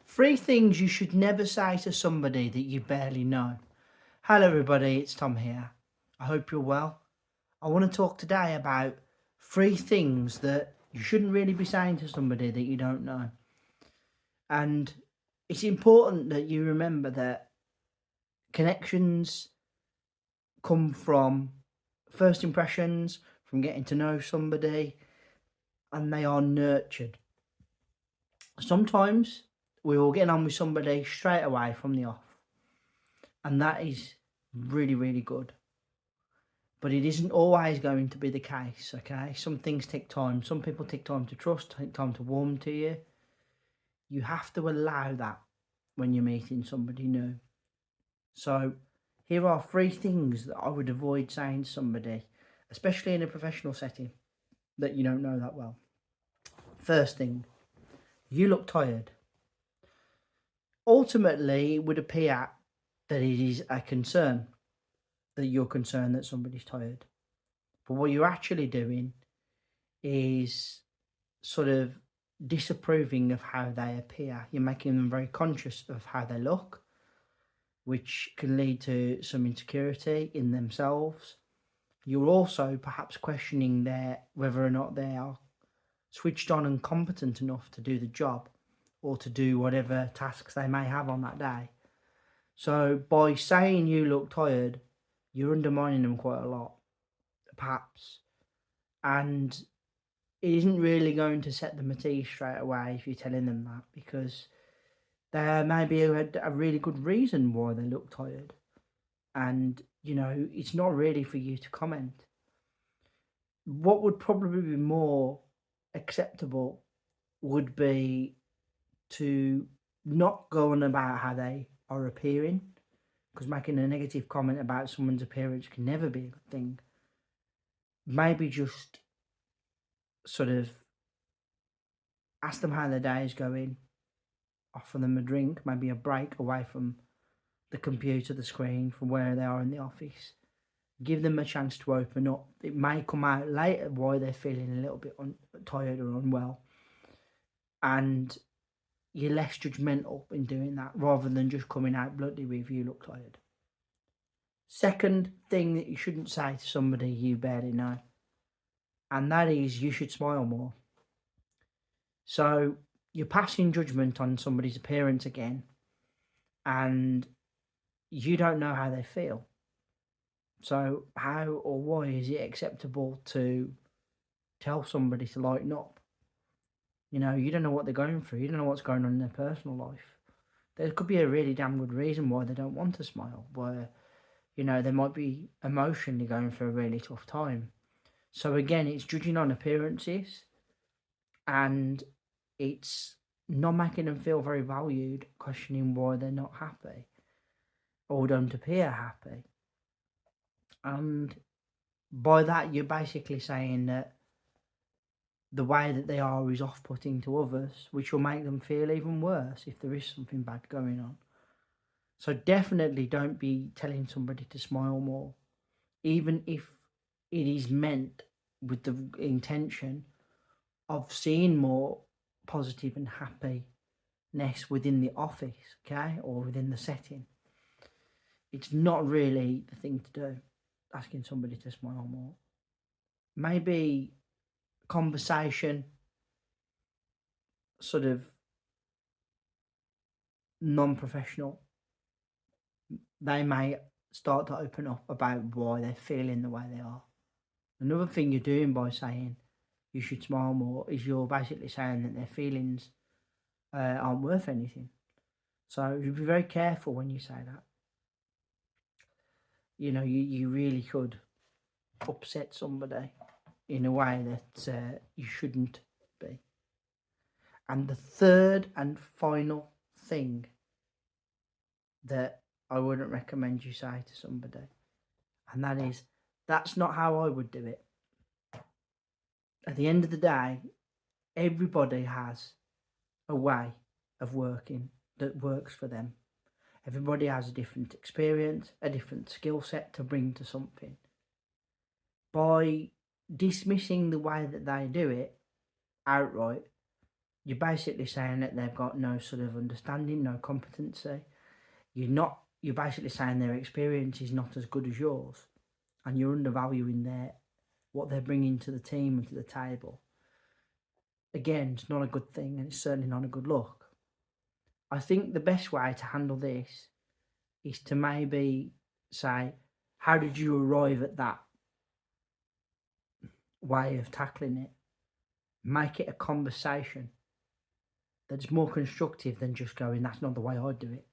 Three things you should never say to somebody that you barely know. Hello, everybody, it's Tom here. I hope you're well. I want to talk today about three things that you shouldn't really be saying to somebody that you don't know. And it's important that you remember that connections come from first impressions, from getting to know somebody, and they are nurtured. Sometimes we will get on with somebody straight away from the off, and that is really, really good. But it isn't always going to be the case, okay? Some things take time. Some people take time to trust, take time to warm to you. You have to allow that when you're meeting somebody new. So here are three things that I would avoid saying to somebody, especially in a professional setting that you don't know that well. First thing, you look tired. Ultimately, it would appear that it is a concern, that you're concerned that somebody's tired. But what you're actually doing is sort of disapproving of how they appear. You're making them very conscious of how they look, which can lead to some insecurity in themselves. You're also perhaps questioning whether or not they are switched on and competent enough to do the job or to do whatever tasks they may have on that day. So by saying you look tired, you're undermining them quite a lot, perhaps. And it isn't really going to set them at ease straight away if you're telling them that, because there may be a really good reason why they look tired. And, it's not really for you to comment. What would probably be more acceptable would be to not go on about how they are appearing, because making a negative comment about someone's appearance can never be a good thing. Maybe just sort of ask them how their day is going, offer them a drink, maybe a break away from the computer, the screen, from where they are in the office. Give them a chance to open up. It may come out later why they're feeling a little bit tired or unwell. And you're less judgmental in doing that rather than just coming out bluntly with you look tired. Second thing that you shouldn't say to somebody you barely know, and that is you should smile more. So you're passing judgment on somebody's appearance again, and you don't know how they feel. So how or why is it acceptable to tell somebody to lighten up? You don't know what they're going through. You don't know what's going on in their personal life. There could be a really damn good reason why they don't want to smile, where, they might be emotionally going through a really tough time. So again, it's judging on appearances, and it's not making them feel very valued, questioning why they're not happy or don't appear happy. And by that, you're basically saying that the way that they are is off-putting to others, which will make them feel even worse if there is something bad going on. So definitely don't be telling somebody to smile more, even if it is meant with the intention of seeing more positive and happiness within the office, okay, or within the setting. It's not really the thing to do, asking somebody to smile more. Maybe conversation, sort of non-professional, they may start to open up about why they're feeling the way they are. Another thing you're doing by saying you should smile more is you're basically saying that their feelings aren't worth anything. So you be very careful when you say that. You really could upset somebody in a way that you shouldn't be. And the third and final thing that I wouldn't recommend you say to somebody, and that is, that's not how I would do it. At the end of the day, everybody has a way of working that works for them. Everybody has a different experience, a different skill set to bring to something. By dismissing the way that they do it outright, you're basically saying that they've got no sort of understanding, no competency. You're basically saying their experience is not as good as yours, and you're undervaluing what they're bringing to the team and to the table. Again, it's not a good thing, and it's certainly not a good look. I think the best way to handle this is to maybe say, how did you arrive at that way of tackling it? Make it a conversation that's more constructive than just going, that's not the way I do it.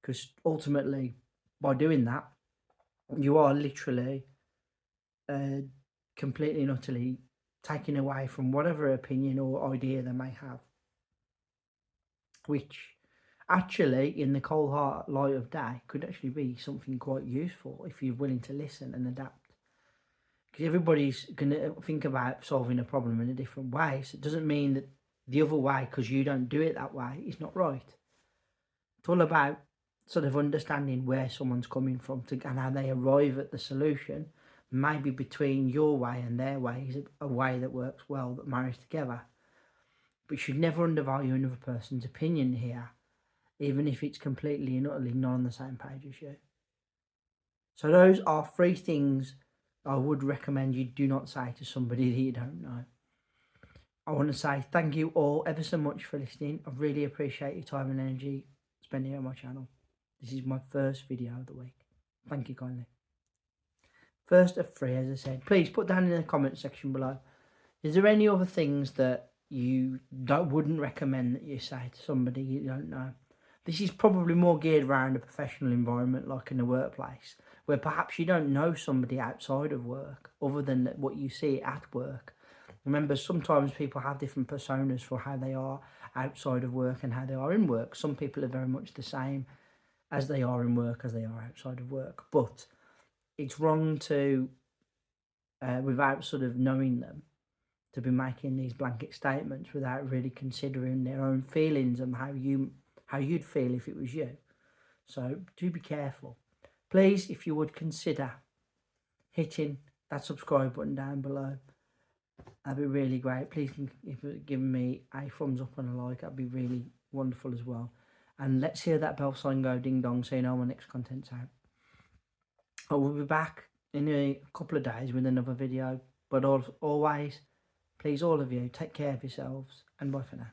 Because ultimately, by doing that, you are literally completely and utterly taking away from whatever opinion or idea they may have, which actually, in the cold hard light of day, could actually be something quite useful if you're willing to listen and adapt. Because everybody's going to think about solving a problem in a different way. So it doesn't mean that the other way, because you don't do it that way, is not right. It's all about sort of understanding where someone's coming from and how they arrive at the solution. Maybe between your way and their way is a way that works well, that marries together. But you should never undervalue another person's opinion here, even if it's completely and utterly not on the same page as you. So those are 3 things I would recommend you do not say to somebody that you don't know. I want to say thank you all ever so much for listening. I really appreciate your time and energy spending on my channel. This is my first video of the week. Thank you kindly. First of 3, as I said, please put down in the comment section below, is there any other things that you wouldn't recommend that you say to somebody you don't know? This is probably more geared around a professional environment, like in a workplace, where perhaps you don't know somebody outside of work other than what you see at work. Remember, sometimes people have different personas for how they are outside of work and how they are in work. Some people are very much the same as they are in work as they are outside of work. But it's wrong to, without sort of knowing them, to be making these blanket statements without really considering their own feelings and how you'd feel if it was you. So do be careful. Please, if you would consider hitting that subscribe button down below, that'd be really great. Please, if you're giving me a thumbs up and a like, that'd be really wonderful as well. And let's hear that bell sign go ding dong so you know when next content's out. I will be back in a couple of days with another video. But always, please, all of you, take care of yourselves, and bye for now.